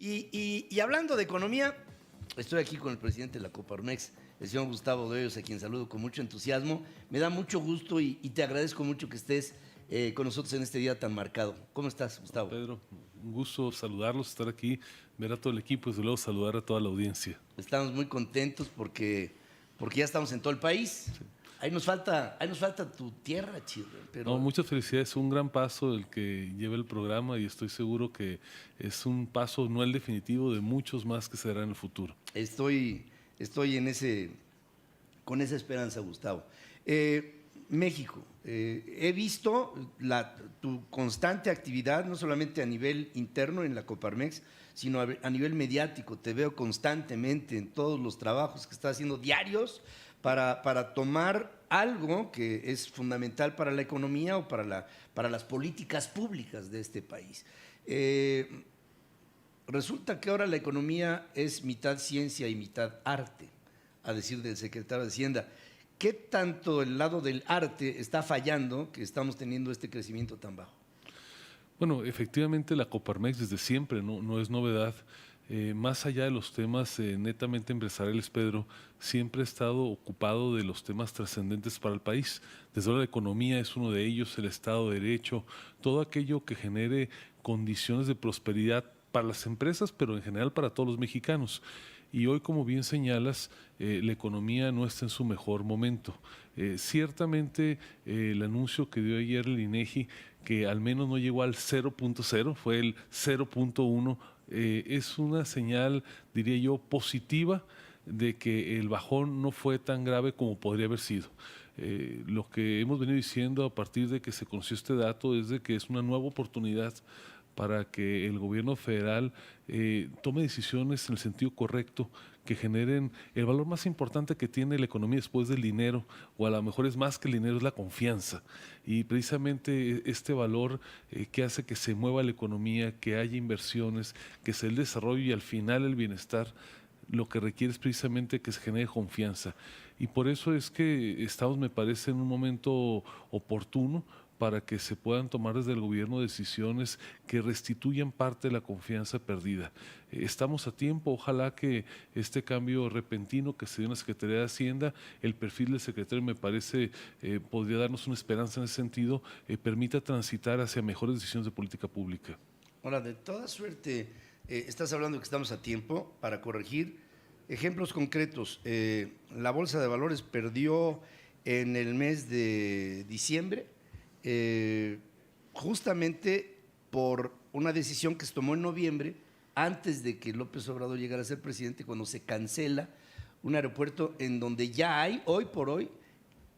Y hablando de economía, estoy aquí con el presidente de la Coparmex, el señor Gustavo de Hoyos, a quien saludo con mucho entusiasmo. Me da mucho gusto y te agradezco mucho que estés con nosotros en este día tan marcado. ¿Cómo estás, Gustavo? Pedro, un gusto saludarlos, estar aquí, ver a todo el equipo y desde luego saludar a toda la audiencia. Estamos muy contentos porque ya estamos en todo el país. Ahí nos falta tu tierra, Chile. No, Pero muchas felicidades, un gran paso el que lleva el programa y estoy seguro que es un paso, no el definitivo, de muchos más que se darán en el futuro. estoy con esa esperanza, Gustavo. México, he visto tu constante actividad, no solamente a nivel interno en la Coparmex, sino a nivel mediático. Te veo constantemente en todos los trabajos que estás haciendo diarios para tomar algo que es fundamental para la economía o para las políticas públicas de este país. Resulta que ahora la economía es mitad ciencia y mitad arte, a decir del secretario de Hacienda. ¿Qué tanto el lado del arte está fallando que estamos teniendo este crecimiento tan bajo? Bueno, efectivamente la Coparmex desde siempre, no es novedad. Más allá de los temas netamente empresariales, Pedro, siempre ha estado ocupado de los temas trascendentes para el país. Desde luego la economía es uno de ellos, el Estado de Derecho, todo aquello que genere condiciones de prosperidad para las empresas, pero en general para todos los mexicanos. Y hoy, como bien señalas, la economía no está en su mejor momento. Ciertamente, el anuncio que dio ayer el INEGI, que al menos no llegó al 0.0, fue el 0.1, es una señal, diría yo, positiva de que el bajón no fue tan grave como podría haber sido. Lo que hemos venido diciendo a partir de que se conoció este dato es de que es una nueva oportunidad para que el gobierno federal tome decisiones en el sentido correcto, que generen el valor más importante que tiene la economía después del dinero, o a lo mejor es más que el dinero, es la confianza. Y precisamente este valor que hace que se mueva la economía, que haya inversiones, que sea el desarrollo y al final el bienestar, lo que requiere es precisamente que se genere confianza. Y por eso es que estamos, me parece, en un momento oportuno para que se puedan tomar desde el gobierno decisiones que restituyan parte de la confianza perdida. Estamos a tiempo, ojalá que este cambio repentino que se dio en la Secretaría de Hacienda, el perfil del secretario me parece podría darnos una esperanza en ese sentido, permita transitar hacia mejores decisiones de política pública. Ahora, de toda suerte, estás hablando que estamos a tiempo para corregir. Ejemplos concretos. La Bolsa de Valores perdió en el mes de diciembre justamente por una decisión que se tomó en noviembre, antes de que López Obrador llegara a ser presidente, cuando se cancela un aeropuerto en donde ya hay, hoy por hoy,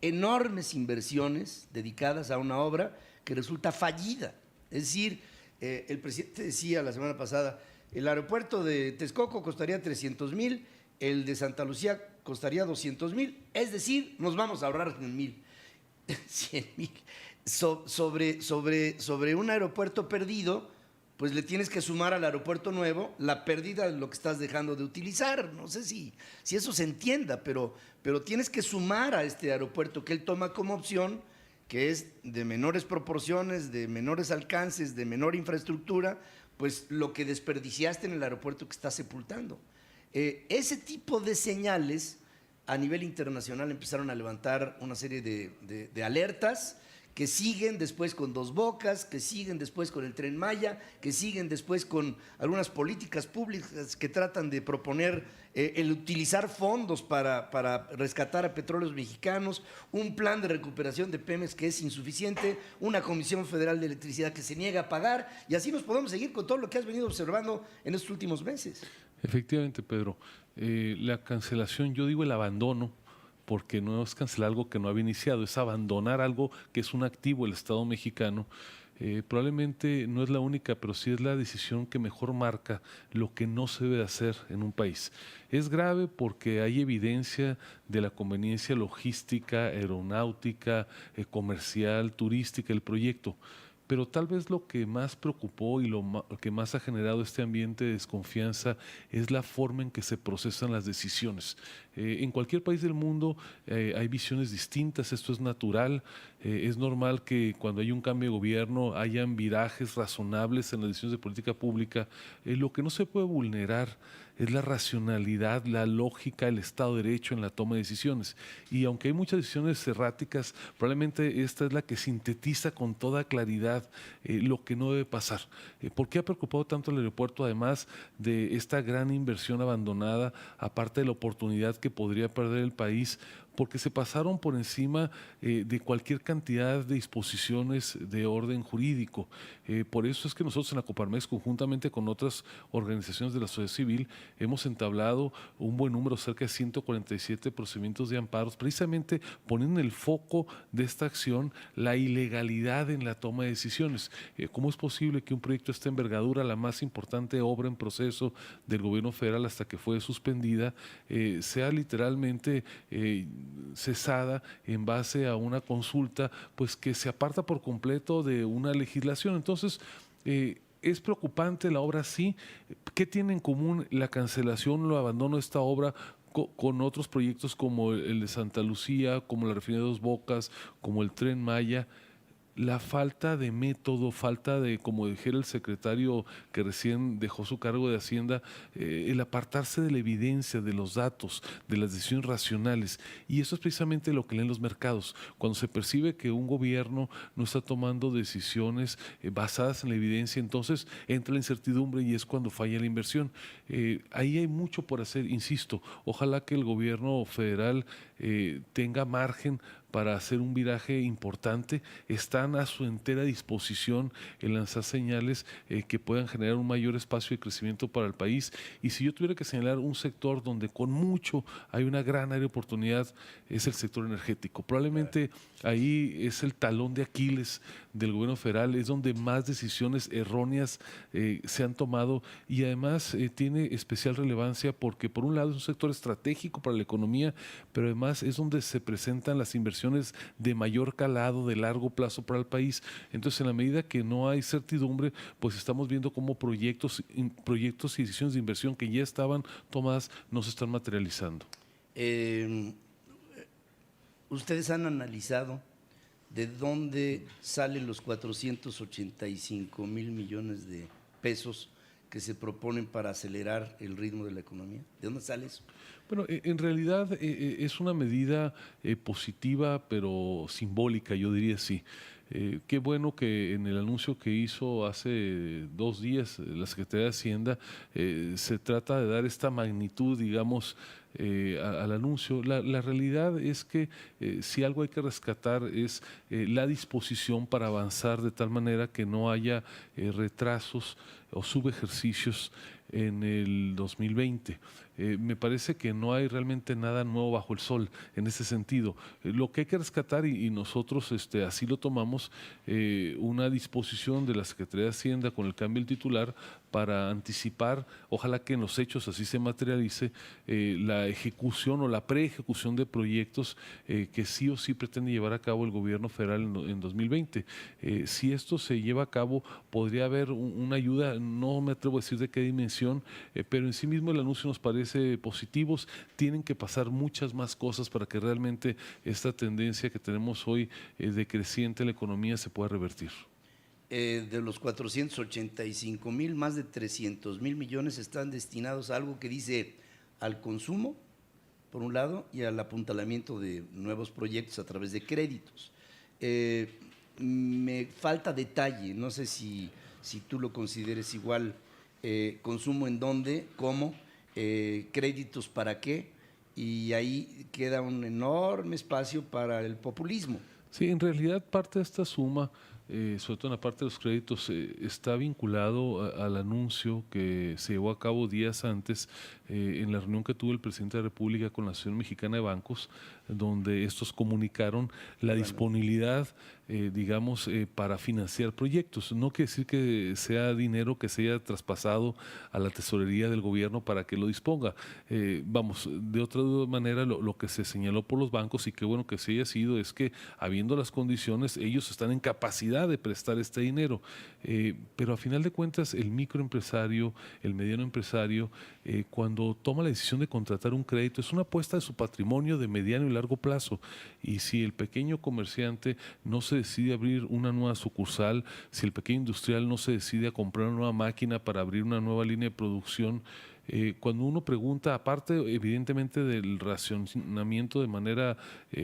enormes inversiones dedicadas a una obra que resulta fallida. Es decir, el presidente decía la semana pasada, el aeropuerto de Texcoco costaría 300,000, el de Santa Lucía costaría 200,000, es decir, nos vamos a ahorrar 100,000. Sobre un aeropuerto perdido, pues le tienes que sumar al aeropuerto nuevo la pérdida de lo que estás dejando de utilizar. No sé si eso se entienda, pero tienes que sumar a este aeropuerto que él toma como opción, que es de menores proporciones, de menores alcances, de menor infraestructura, pues lo que desperdiciaste en el aeropuerto que estás sepultando. Ese tipo de señales a nivel internacional empezaron a levantar una serie de alertas que siguen después con Dos Bocas, que siguen después con el Tren Maya, que siguen después con algunas políticas públicas que tratan de proponer el utilizar fondos para rescatar a petróleos mexicanos, un plan de recuperación de Pemex que es insuficiente, una Comisión Federal de Electricidad que se niega a pagar, y así nos podemos seguir con todo lo que has venido observando en estos últimos meses. Efectivamente, Pedro, la cancelación, yo digo el abandono, porque no es cancelar algo que no había iniciado, es abandonar algo que es un activo del Estado mexicano. Probablemente no es la única, pero sí es la decisión que mejor marca lo que no se debe hacer en un país. Es grave porque hay evidencia de la conveniencia logística, aeronáutica, comercial, turística del proyecto, pero tal vez lo que más preocupó y lo que más ha generado este ambiente de desconfianza es la forma en que se procesan las decisiones. En cualquier país del mundo hay visiones distintas, esto es natural, es normal que cuando hay un cambio de gobierno hayan virajes razonables en las decisiones de política pública. Lo que no se puede vulnerar es la racionalidad, la lógica, el Estado de Derecho en la toma de decisiones. Y aunque hay muchas decisiones erráticas, probablemente esta es la que sintetiza con toda claridad lo que no debe pasar. ¿Por qué ha preocupado tanto el aeropuerto, además de esta gran inversión abandonada, aparte de la oportunidad que podría perder el país? Porque se pasaron por encima de cualquier cantidad de disposiciones de orden jurídico. Por eso es que nosotros en la Coparmex, conjuntamente con otras organizaciones de la sociedad civil, hemos entablado un buen número, cerca de 147 procedimientos de amparos, precisamente poniendo en el foco de esta acción la ilegalidad en la toma de decisiones. ¿Cómo es posible que un proyecto de esta envergadura, la más importante obra en proceso del gobierno federal hasta que fue suspendida, sea literalmente cesada en base a una consulta pues que se aparta por completo de una legislación? Entonces, es preocupante la obra, sí. ¿Qué tiene en común la cancelación o el abandono de esta obra con otros proyectos como el de Santa Lucía, como la refinería de Dos Bocas, como el Tren Maya? La falta de método, falta de, como dijera el secretario que recién dejó su cargo de Hacienda, el apartarse de la evidencia, de los datos, de las decisiones racionales. Y eso es precisamente lo que leen los mercados. Cuando se percibe que un gobierno no está tomando decisiones basadas en la evidencia, entonces entra la incertidumbre y es cuando falla la inversión. Ahí hay mucho por hacer, insisto. Ojalá que el gobierno federal tenga margen para hacer un viraje importante. Están a su entera disposición en lanzar señales que puedan generar un mayor espacio de crecimiento para el país. Y si yo tuviera que señalar un sector donde con mucho hay una gran área de oportunidad, es el sector energético. Probablemente ahí es el talón de Aquiles del gobierno federal, es donde más decisiones erróneas se han tomado, y además tiene especial relevancia porque por un lado es un sector estratégico para la economía, pero además es donde se presentan las inversiones de mayor calado, de largo plazo para el país. Entonces, en la medida que no hay certidumbre, pues estamos viendo cómo proyectos y decisiones de inversión que ya estaban tomadas no se están materializando. ¿Ustedes han analizado de dónde salen los 485,000 millones de pesos que se proponen para acelerar el ritmo de la economía? ¿De dónde sale eso? Bueno, en realidad es una medida positiva, pero simbólica, yo diría sí. Qué bueno que en el anuncio que hizo hace 2 días la Secretaría de Hacienda se trata de dar esta magnitud, digamos, al anuncio. La realidad es que si algo hay que rescatar es la disposición para avanzar de tal manera que no haya retrasos o subejercicios en el 2020. Me parece que no hay realmente nada nuevo bajo el sol en ese sentido. Lo que hay que rescatar, y nosotros así lo tomamos, una disposición de la Secretaría de Hacienda con el cambio del titular para anticipar, ojalá que en los hechos así se materialice, la ejecución o la preejecución de proyectos que sí o sí pretende llevar a cabo el gobierno federal en 2020. Si esto se lleva a cabo, podría haber una ayuda, no me atrevo a decir de qué dimensión, pero en sí mismo el anuncio nos parece positivos. Tienen que pasar muchas más cosas para que realmente esta tendencia que tenemos hoy de creciente en la economía se pueda revertir. De los 485,000, más de 300,000 millones están destinados a algo que dice al consumo, por un lado, y al apuntalamiento de nuevos proyectos a través de créditos. Me falta detalle, no sé si tú lo consideres igual. Consumo en dónde, cómo, créditos para qué, y ahí queda un enorme espacio para el populismo. Sí, en realidad parte de esta suma, sobre todo en la parte de los créditos, está vinculado al anuncio que se llevó a cabo días antes en la reunión que tuvo el presidente de la República con la Asociación Mexicana de Bancos, donde estos comunicaron la disponibilidad, para financiar proyectos. No quiere decir que sea dinero que se haya traspasado a la tesorería del gobierno para que lo disponga. De otra manera, lo que se señaló por los bancos, y qué bueno que sí haya sido, es que habiendo las condiciones, ellos están en capacidad de prestar este dinero. Pero a final de cuentas, el microempresario, el mediano empresario, cuando toma la decisión de contratar un crédito, es una apuesta de su patrimonio de mediano y largo plazo. Y si el pequeño comerciante no se decide a abrir una nueva sucursal, si el pequeño industrial no se decide a comprar una nueva máquina para abrir una nueva línea de producción, cuando uno pregunta, aparte evidentemente del racionamiento de manera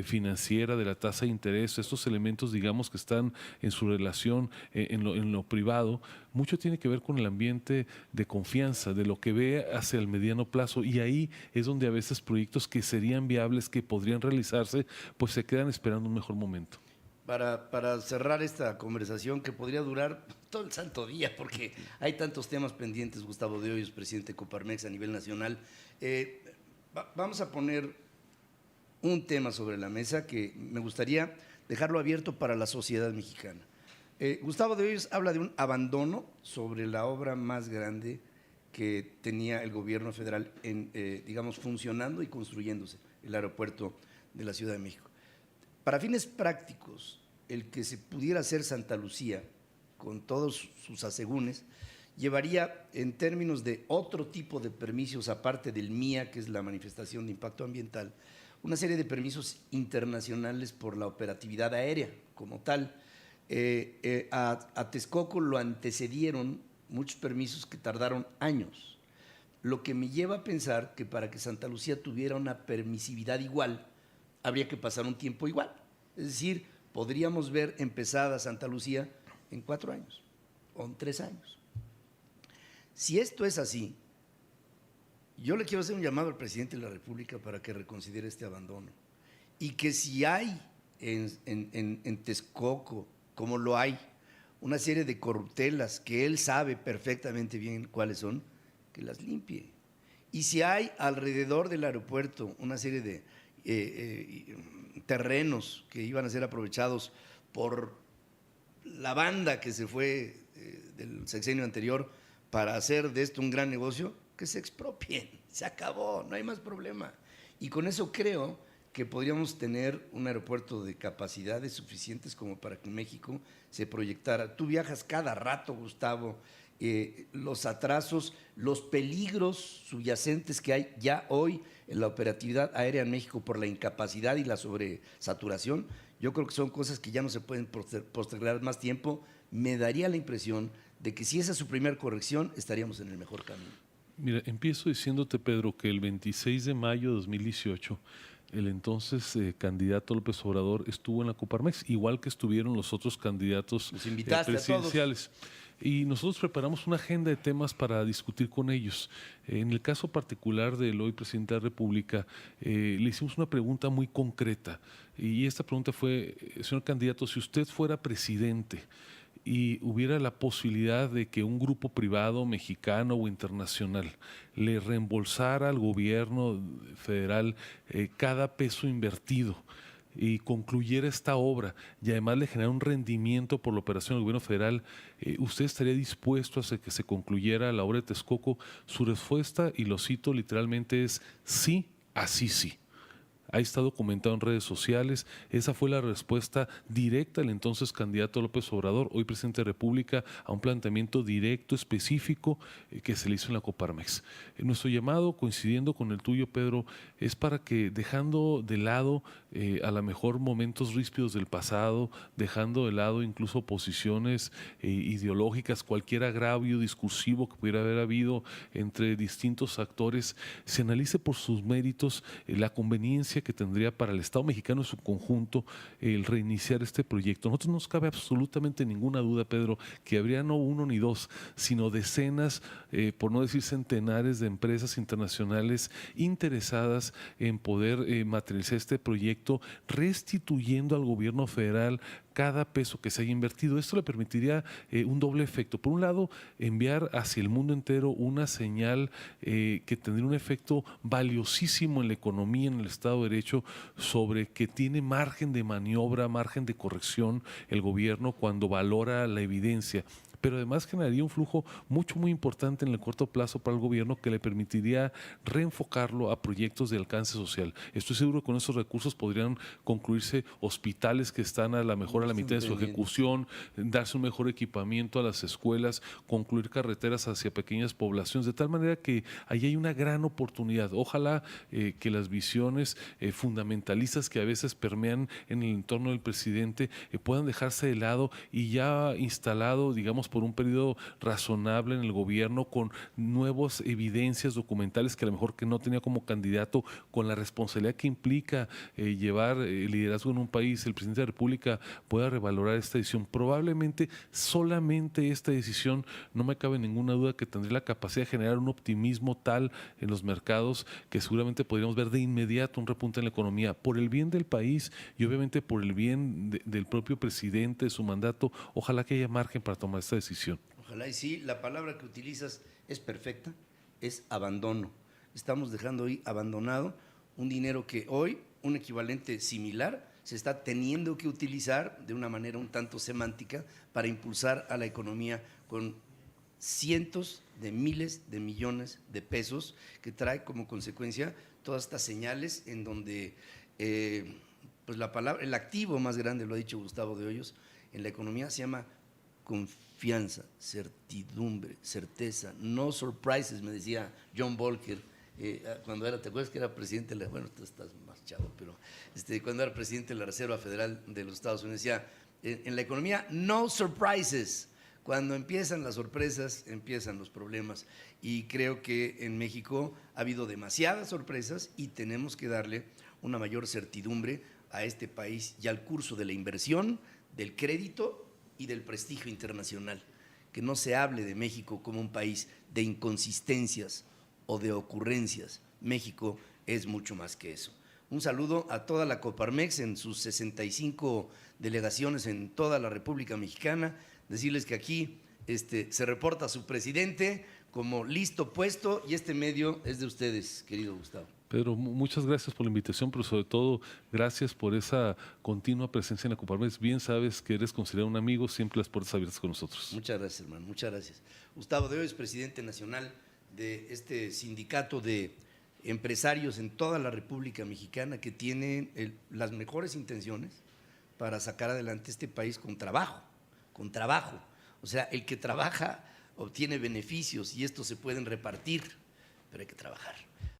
financiera, de la tasa de interés, estos elementos digamos que están en su relación en lo privado, mucho tiene que ver con el ambiente de confianza, de lo que ve hacia el mediano plazo, y ahí es donde a veces proyectos que serían viables, que podrían realizarse, pues se quedan esperando un mejor momento. Para cerrar esta conversación que podría durar todo el santo día, porque hay tantos temas pendientes, Gustavo de Hoyos, presidente de Coparmex a nivel nacional, vamos a poner un tema sobre la mesa que me gustaría dejarlo abierto para la sociedad mexicana. Gustavo de Hoyos habla de un abandono sobre la obra más grande que tenía el gobierno federal, funcionando y construyéndose, el aeropuerto de la Ciudad de México. Para fines prácticos, el que se pudiera hacer Santa Lucía, con todos sus asegúnes, llevaría en términos de otro tipo de permisos, aparte del MIA, que es la manifestación de impacto ambiental, una serie de permisos internacionales por la operatividad aérea como tal. A Texcoco lo antecedieron muchos permisos que tardaron años, lo que me lleva a pensar que para que Santa Lucía tuviera una permisividad igual, habría que pasar un tiempo igual. Es decir, podríamos ver empezada Santa Lucía en 4 años o en 3 años. Si esto es así, yo le quiero hacer un llamado al presidente de la República para que reconsidere este abandono. Y que si hay en Texcoco, como lo hay, una serie de corruptelas que él sabe perfectamente bien cuáles son, que las limpie. Y si hay alrededor del aeropuerto una serie de terrenos que iban a ser aprovechados por la banda que se fue del sexenio anterior para hacer de esto un gran negocio, que se expropien, se acabó, no hay más problema. Y con eso creo que podríamos tener un aeropuerto de capacidades suficientes como para que México se proyectara. Tú viajas cada rato, Gustavo, los atrasos, los peligros subyacentes que hay ya hoy en la operatividad aérea en México por la incapacidad y la sobresaturación, yo creo que son cosas que ya no se pueden postergar más tiempo. Me daría la impresión de que si esa es su primera corrección, estaríamos en el mejor camino. Mira, empiezo diciéndote, Pedro, que el 26 de mayo de 2018 el entonces candidato López Obrador estuvo en la Coparmex, igual que estuvieron los otros candidatos presidenciales. Y nosotros preparamos una agenda de temas para discutir con ellos. En el caso particular del hoy presidente de la República, le hicimos una pregunta muy concreta. Y esta pregunta fue, señor candidato, si usted fuera presidente y hubiera la posibilidad de que un grupo privado mexicano o internacional le reembolsara al gobierno federal cada peso invertido y concluyera esta obra y además le generara un rendimiento por la operación del gobierno federal, ¿usted estaría dispuesto a hacer que se concluyera la obra de Texcoco? Su respuesta, y lo cito literalmente, es sí, así sí. Ha estado documentado en redes sociales. Esa fue la respuesta directa del entonces candidato López Obrador, hoy presidente de la República, a un planteamiento directo, específico, que se le hizo en la Coparmex. Nuestro llamado, coincidiendo con el tuyo, Pedro, es para que, dejando de lado a lo mejor momentos ríspidos del pasado, dejando de lado incluso posiciones ideológicas, cualquier agravio discursivo que pudiera haber habido entre distintos actores, se analice por sus méritos la conveniencia que tendría para el Estado mexicano en su conjunto el reiniciar este proyecto. A nosotros no nos cabe absolutamente ninguna duda, Pedro, que habría no uno ni dos, sino decenas, por no decir centenares de empresas internacionales interesadas en poder materializar este proyecto, restituyendo al gobierno federal cada peso que se haya invertido. Esto le permitiría un doble efecto. Por un lado, enviar hacia el mundo entero una señal que tendría un efecto valiosísimo en la economía, en el Estado de Derecho, sobre que tiene margen de maniobra, margen de corrección el gobierno cuando valora la evidencia, pero además generaría un flujo muy importante en el corto plazo para el gobierno que le permitiría reenfocarlo a proyectos de alcance social. Estoy seguro que con esos recursos podrían concluirse hospitales que están a la mitad de su ejecución, darse un mejor equipamiento a las escuelas, concluir carreteras hacia pequeñas poblaciones, de tal manera que ahí hay una gran oportunidad. Ojalá que las visiones fundamentalistas que a veces permean en el entorno del presidente puedan dejarse de lado y ya instalado, digamos, por un periodo razonable en el gobierno, con nuevas evidencias documentales que a lo mejor que no tenía como candidato, con la responsabilidad que implica llevar liderazgo en un país, el presidente de la República pueda revalorar esta decisión. Probablemente solamente esta decisión, no me cabe ninguna duda que tendría la capacidad de generar un optimismo tal en los mercados que seguramente podríamos ver de inmediato un repunte en la economía, por el bien del país y obviamente por el bien del propio presidente, de su mandato. Ojalá que haya margen para tomar esta decisión. Ojalá y sí, la palabra que utilizas es perfecta, es abandono. Estamos dejando ahí abandonado un dinero que hoy, un equivalente similar, se está teniendo que utilizar de una manera un tanto semántica para impulsar a la economía con cientos de miles de millones de pesos que trae como consecuencia todas estas señales en donde pues la palabra, el activo más grande, lo ha dicho Gustavo de Hoyos, en la economía se llama confianza, certidumbre, certeza, no surprises, me decía John Volcker cuando era, ¿te acuerdas que era presidente de la, bueno, tú estás más chavo, pero cuando era presidente de la Reserva Federal de los Estados Unidos, decía, en la economía, no surprises. Cuando empiezan las sorpresas, empiezan los problemas. Y creo que en México ha habido demasiadas sorpresas y tenemos que darle una mayor certidumbre a este país y al curso de la inversión, del crédito y del prestigio internacional. Que no se hable de México como un país de inconsistencias o de ocurrencias. México es mucho más que eso. Un saludo a toda la Coparmex en sus 65 delegaciones en toda la República Mexicana. Decirles que aquí se reporta su presidente como listo, puesto, y este medio es de ustedes, querido Gustavo. Pedro, muchas gracias por la invitación, pero sobre todo gracias por esa continua presencia en la Coparmex. Bien sabes que eres considerado un amigo, siempre las puertas abiertas con nosotros. Muchas gracias, hermano, muchas gracias. Gustavo de Hoyos es presidente nacional de este sindicato de empresarios en toda la República Mexicana que tienen las mejores intenciones para sacar adelante este país con trabajo, con trabajo. O sea, el que trabaja obtiene beneficios y estos se pueden repartir, pero hay que trabajar.